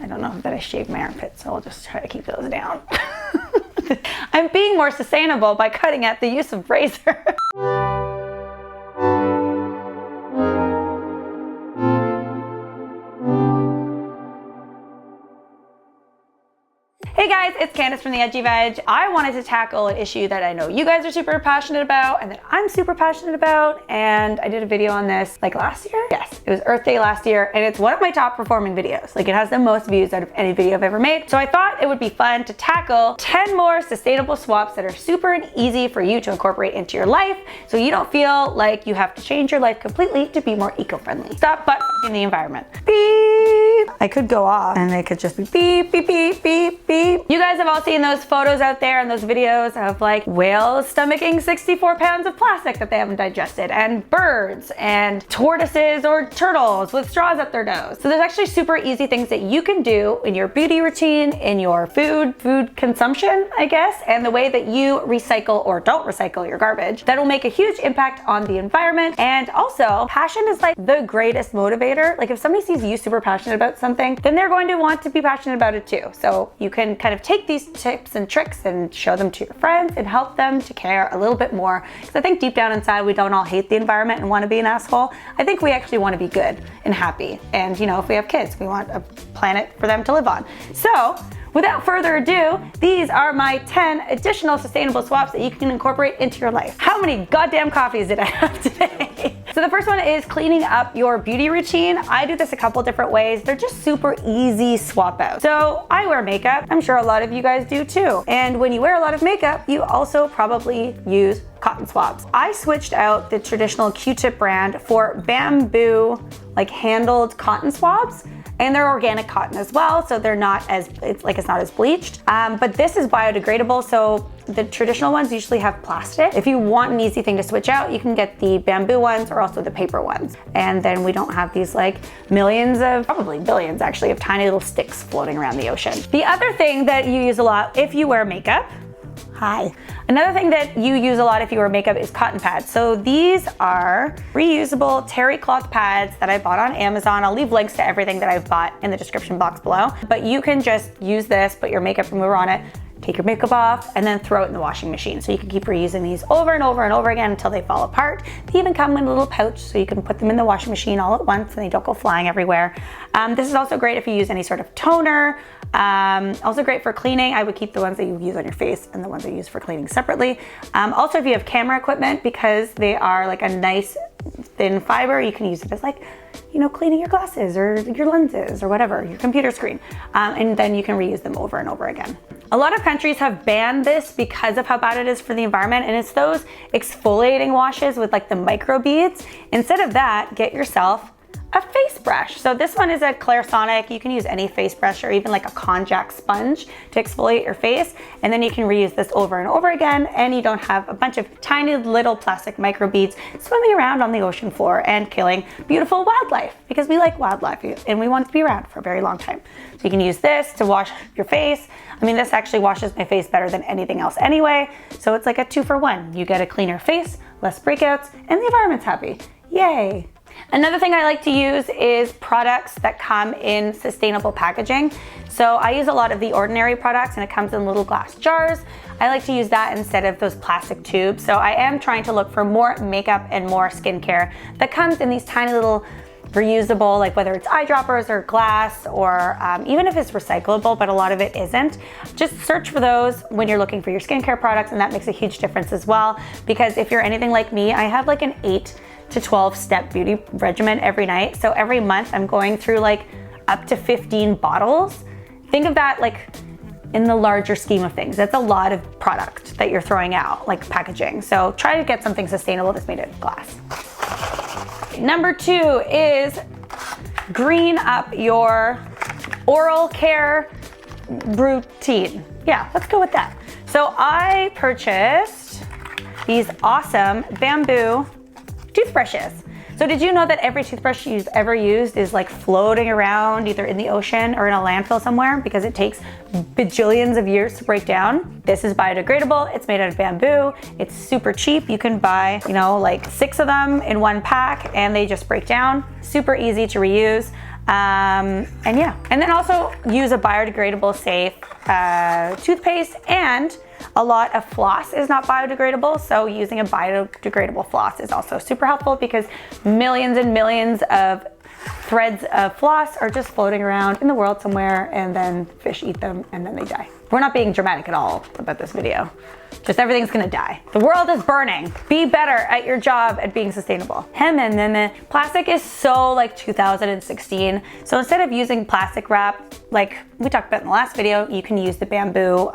I don't know that I shaved my armpits, so I'll just try to keep those down. I'm being more sustainable by cutting out the use of razor. Hey guys, it's Candace from the Edgy Veg. I wanted to tackle an issue that I know you guys are super passionate about and that I'm super passionate about, and I did a video on this like last year. Yes, it was Earth Day last year, and it's one of my top performing videos. Like, it has the most views out of any video I've ever made. So I thought it would be fun to tackle 10 more sustainable swaps that are super and easy for you to incorporate into your life so you don't feel like you have to change your life completely to be more eco-friendly. Stop butt-fucking the environment. Beep! I could go off and they could just be beep, beep, beep, beep, beep. You guys have all seen those photos out there and those videos of like whales stomaching 64 pounds of plastic that they haven't digested, and birds and tortoises or turtles with straws up their nose. So there's actually super easy things that you can do in your beauty routine, in your food consumption, I guess, and the way that you recycle or don't recycle your garbage that will make a huge impact on the environment. And also, passion is like the greatest motivator. Like, if somebody sees you super passionate about something, then they're going to want to be passionate about it too. So you can kind of take these tips and tricks and show them to your friends and help them to care a little bit more. Because I think deep down inside, we don't all hate the environment and want to be an asshole. I think we actually want to be good and happy. And you know, if we have kids, we want a planet for them to live on. So without further ado, these are my 10 additional sustainable swaps that you can incorporate into your life. How many goddamn coffees did I have today? So the first one is cleaning up your beauty routine. I do this a couple different ways. They're just super easy swap out. So I wear makeup. I'm sure a lot of you guys do too. And when you wear a lot of makeup, you also probably use cotton swabs. I switched out the traditional Q-tip brand for bamboo, like handled cotton swabs. And they're organic cotton as well, so they're not as, it's not as bleached. But this is biodegradable, so the traditional ones usually have plastic. If you want an easy thing to switch out, you can get the bamboo ones or also the paper ones. And then we don't have these like millions of, probably billions actually, of tiny little sticks floating around the ocean. The other thing that you use a lot if you wear makeup, another thing that you use a lot if you wear makeup is cotton pads. So these are reusable terry cloth pads that I bought on Amazon. I'll leave links to everything that I've bought in the description box below. But you can just use this, put your makeup remover on it, take your makeup off, and then throw it in the washing machine. So you can keep reusing these over and over and over again until they fall apart. They even come in a little pouch, so you can put them in the washing machine all at once and they don't go flying everywhere. This is also great if you use any sort of toner. Also great for cleaning. I would keep the ones that you use on your face and the ones I use for cleaning separately. Also, if you have camera equipment, because they are like a nice thin fiber, you can use it as like, you know, cleaning your glasses or your lenses or whatever, your computer screen. And then you can reuse them over and over again. A lot of countries have banned this because of how bad it is for the environment, and it's those exfoliating washes with like the microbeads. Instead of that, get yourself a face brush. So this one is a Clarisonic. You can use any face brush or even like a konjac sponge to exfoliate your face. And then you can reuse this over and over again, and you don't have a bunch of tiny little plastic microbeads swimming around on the ocean floor and killing beautiful wildlife, because we like wildlife and we want it to be around for a very long time. So you can use this to wash your face. I mean, this actually washes my face better than anything else anyway. So it's like a 2-for-1. You get a cleaner face, less breakouts, and the environment's happy. Yay. Another thing I like to use is products that come in sustainable packaging. So I use a lot of the Ordinary products, and it comes in little glass jars. I like to use that instead of those plastic tubes. So I am trying to look for more makeup and more skincare that comes in these tiny little reusable, like whether it's eyedroppers or glass, or even if it's recyclable, but a lot of it isn't. Just search for those when you're looking for your skincare products, and that makes a huge difference as well. Because if you're anything like me, I have like an 8 to 12 step beauty regimen every night. So every month I'm going through like up to 15 bottles. Think of that like in the larger scheme of things. That's a lot of product that you're throwing out, like packaging. So try to get something sustainable that's made out of glass. Number 2 is green up your oral care routine. Yeah, let's go with that. So I purchased these awesome bamboo toothbrushes. So did you know that every toothbrush you've ever used is like floating around either in the ocean or in a landfill somewhere because it takes bajillions of years to break down? This is biodegradable. It's made out of bamboo. It's super cheap. You can buy, you know, like 6 of them in one pack and they just break down. Super easy to reuse. And yeah, and then also use a biodegradable safe toothpaste, and a lot of floss is not biodegradable, so using a biodegradable floss is also super helpful because millions and millions of threads of floss are just floating around in the world somewhere, and then fish eat them and then they die. We're not being dramatic at all about this video. Just everything's gonna die. The world is burning. Be better at your job at being sustainable. Plastic is so like 2016. So instead of using plastic wrap, like we talked about in the last video, you can use the bamboo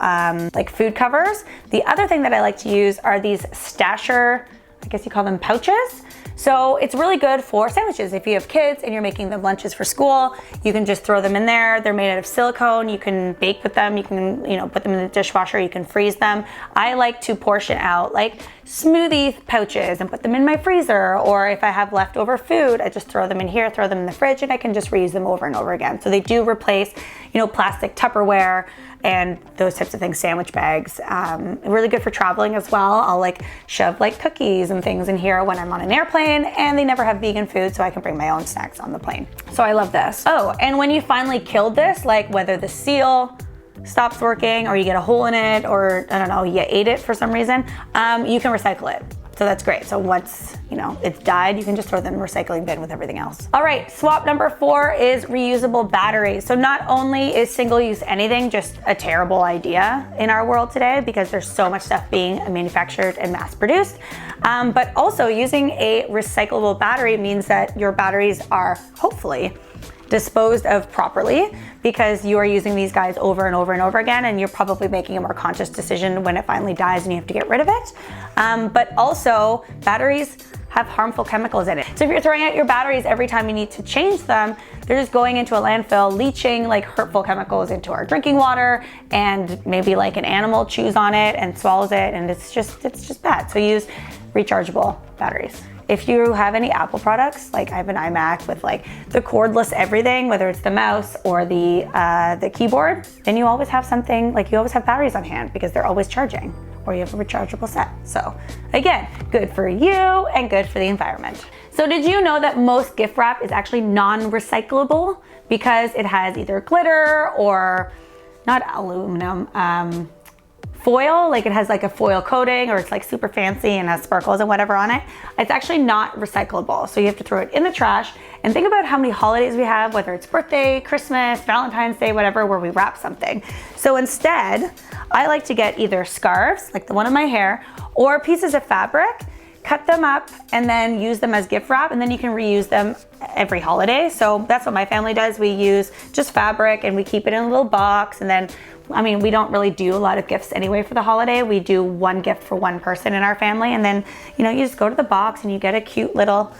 like food covers. The other thing that I like to use are these stasher, I guess you call them pouches. So it's really good for sandwiches. If you have kids and you're making them lunches for school, you can just throw them in there. They're made out of silicone. You can bake with them. You can, put them in the dishwasher. You can freeze them. I like to portion out like smoothie pouches and put them in my freezer. Or if I have leftover food, I just throw them in here, throw them in the fridge, and I can just reuse them over and over again. So they do replace, plastic Tupperware and those types of things, sandwich bags. Really good for traveling as well. I'll like shove like cookies and things in here when I'm on an airplane, and they never have vegan food, so I can bring my own snacks on the plane. So I love this. Oh, and when you finally killed this, like whether the seal stops working or you get a hole in it, or I don't know, you ate it for some reason, you can recycle it. So that's great. So once, it's died, you can just throw them in the recycling bin with everything else. All right, swap number 4 is reusable batteries. So not only is single-use anything just a terrible idea in our world today because there's so much stuff being manufactured and mass-produced, but also using a recyclable battery means that your batteries are hopefully disposed of properly, because you are using these guys over and over and over again, and you're probably making a more conscious decision when it finally dies and you have to get rid of it. But also, batteries have harmful chemicals in it. So if you're throwing out your batteries every time you need to change them, they're just going into a landfill, leaching like hurtful chemicals into our drinking water, and maybe like an animal chews on it and swallows it, and it's just bad. So use rechargeable batteries. If you have any Apple products, like I have an iMac with like the cordless everything, whether it's the mouse or the keyboard, then you always have something, like you always have batteries on hand because they're always charging, or you have a rechargeable set. So again, good for you and good for the environment. So did you know that most gift wrap is actually non-recyclable because it has either glitter or not aluminum, foil, like it has like a foil coating, or it's like super fancy and has sparkles and whatever on it. It's actually not recyclable. So you have to throw it in the trash. And think about how many holidays we have, whether it's birthday, Christmas, Valentine's Day, whatever, where we wrap something. So instead, I like to get either scarves, like the one in my hair, or pieces of fabric, cut them up, and then use them as gift wrap, and then you can reuse them every holiday. So that's what my family does. We use just fabric and we keep it in a little box, and then we don't really do a lot of gifts anyway for the holiday. We do one gift for one person in our family, and then, you just go to the box and you get a cute little,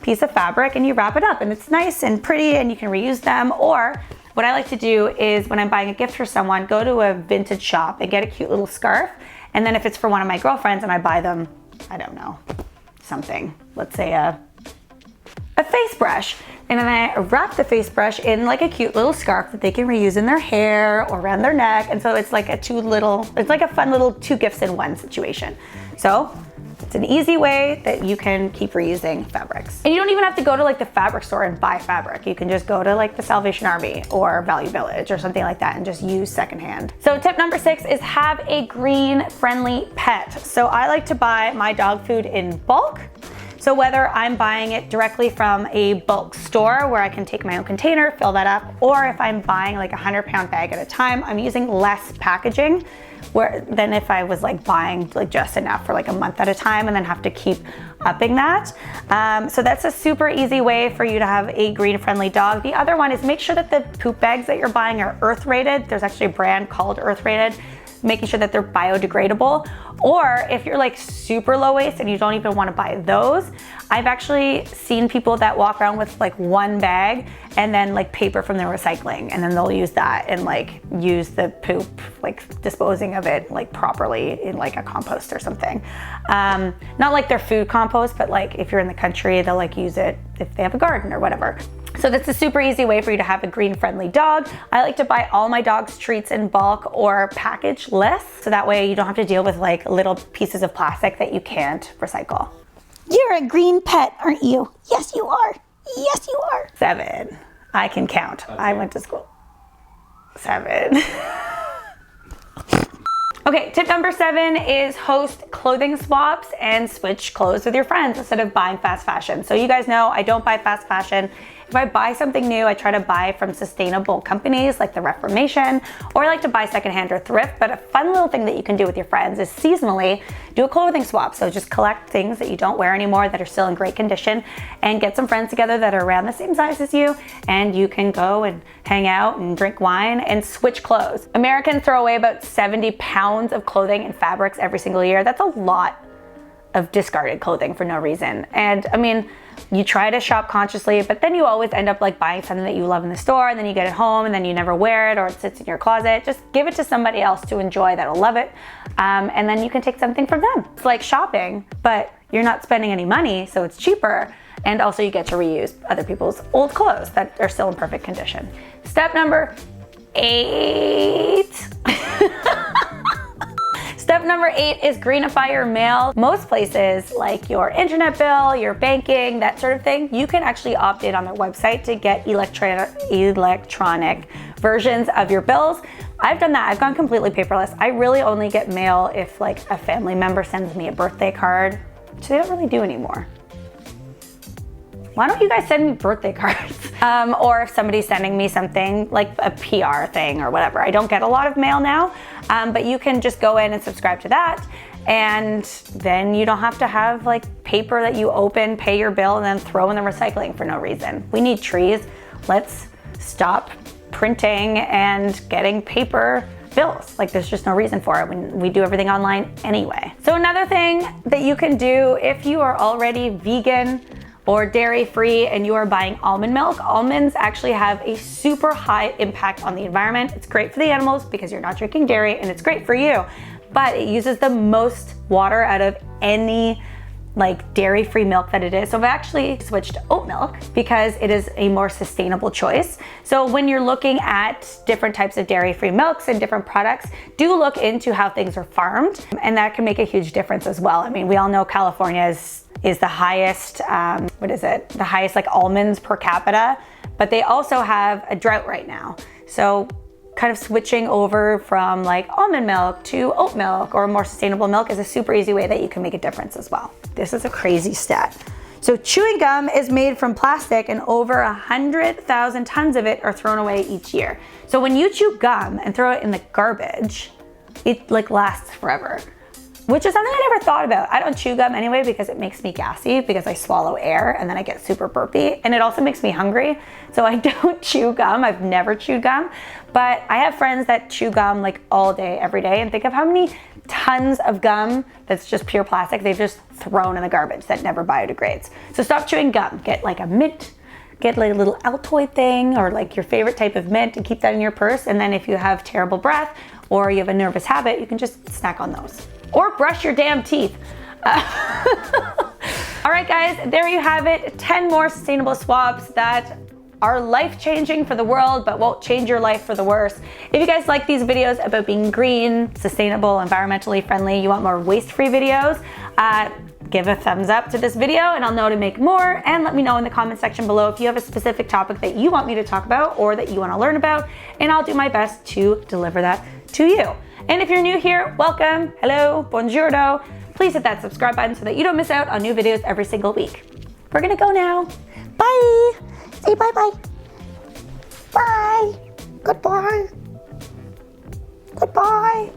piece of fabric and you wrap it up, and it's nice and pretty and you can reuse them. Or what I like to do is when I'm buying a gift for someone, go to a vintage shop and get a cute little scarf. And then if it's for one of my girlfriends and I buy them, I don't know, something, let's say a face brush, and then I wrap the face brush in like a cute little scarf that they can reuse in their hair or around their neck. And so it's like it's like a fun little 2 gifts in 1 situation. So it's an easy way that you can keep reusing fabrics. And you don't even have to go to like the fabric store and buy fabric. You can just go to like the Salvation Army or Value Village or something like that and just use secondhand. So tip number 6 is have a green-friendly pet. So I like to buy my dog food in bulk. So whether I'm buying it directly from a bulk store where I can take my own container, fill that up, or if I'm buying like a 100-pound bag at a time, I'm using less packaging than if I was like buying like just enough for like a month at a time and then have to keep upping that. So that's a super easy way for you to have a green-friendly dog. The other one is make sure that the poop bags that you're buying are earth rated. There's actually a brand called Earth Rated, making sure that they're biodegradable. Or if you're like super low waste and you don't even want to buy those, I've actually seen people that walk around with like 1 bag and then like paper from their recycling, and then they'll use that and like use the poop, like disposing of it like properly in like a compost or something. Not like their food compost, but like if you're in the country, they'll like use it if they have a garden or whatever. So that's a super easy way for you to have a green-friendly dog. I like to buy all my dog's treats in bulk or package-less, so that way you don't have to deal with like little pieces of plastic that you can't recycle. You're a green pet, aren't you? Yes, you are. Yes, you are. 7. I can count. Okay. I went to school. 7. Okay, tip number 7 is host clothing swaps and switch clothes with your friends instead of buying fast fashion. So you guys know I don't buy fast fashion. If I buy something new, I try to buy from sustainable companies like the Reformation, or I like to buy secondhand or thrift. But a fun little thing that you can do with your friends is seasonally do a clothing swap. So just collect things that you don't wear anymore that are still in great condition and get some friends together that are around the same size as you, and you can go and hang out and drink wine and switch clothes. Americans throw away about 70 pounds of clothing and fabrics every single year. That's a lot of discarded clothing for no reason. And I mean, you try to shop consciously, but then you always end up like buying something that you love in the store, and then you get it home and then you never wear it, or it sits in your closet. Just give it to somebody else to enjoy that'll love it. And then you can take something from them. It's like shopping, but you're not spending any money, so it's cheaper. And also you get to reuse other people's old clothes that are still in perfect condition. Step number 8. Step number 8 is greenify your mail. Most places, like your internet bill, your banking, that sort of thing, you can actually opt in on their website to get electronic versions of your bills. I've done that. I've gone completely paperless. I really only get mail if like a family member sends me a birthday card, which they don't really do anymore. Why don't you guys send me birthday cards? Or if somebody's sending me something like a PR thing or whatever. I don't get a lot of mail now, but you can just go in and subscribe to that. And then you don't have to have like paper that you open, pay your bill, and then throw in the recycling for no reason. We need trees. Let's stop printing and getting paper bills. Like, there's just no reason for it when we do everything online anyway. So another thing that you can do if you are already vegan or dairy-free and you are buying almond milk, almonds actually have a super high impact on the environment. It's great for the animals because you're not drinking dairy, and it's great for you, but it uses the most water out of any like dairy-free milk that it is. So I've actually switched to oat milk because it is a more sustainable choice. So when you're looking at different types of dairy-free milks and different products, do look into how things are farmed, and that can make a huge difference as well. I mean, we all know California is the highest, the highest like almonds per capita, but they also have a drought right now. So kind of switching over from like almond milk to oat milk or more sustainable milk is a super easy way that you can make a difference as well. This is a crazy stat. So chewing gum is made from plastic, and over 100,000 tons of it are thrown away each year. So when you chew gum and throw it in the garbage, it like lasts forever, which is something I never thought about. I don't chew gum anyway because it makes me gassy because I swallow air and then I get super burpy, and it also makes me hungry. So I don't chew gum. I've never chewed gum, but I have friends that chew gum like all day, every day, and think of how many tons of gum that's just pure plastic they've just thrown in the garbage that never biodegrades. So stop chewing gum. Get like a mint, get like a little Altoid thing or like your favorite type of mint and keep that in your purse. And then if you have terrible breath or you have a nervous habit, you can just snack on those. Or brush your damn teeth. All right, guys, there you have it. 10 more sustainable swabs that are life-changing for the world, but won't change your life for the worse. If you guys like these videos about being green, sustainable, environmentally friendly, you want more waste-free videos, give a thumbs up to this video and I'll know to make more, and let me know in the comment section below if you have a specific topic that you want me to talk about or that you want to learn about, and I'll do my best to deliver that to you. And if you're new here, welcome, hello, buongiorno. Please hit that subscribe button so that you don't miss out on new videos every single week. We're gonna go now. Bye. Say bye-bye. Bye. Goodbye. Goodbye.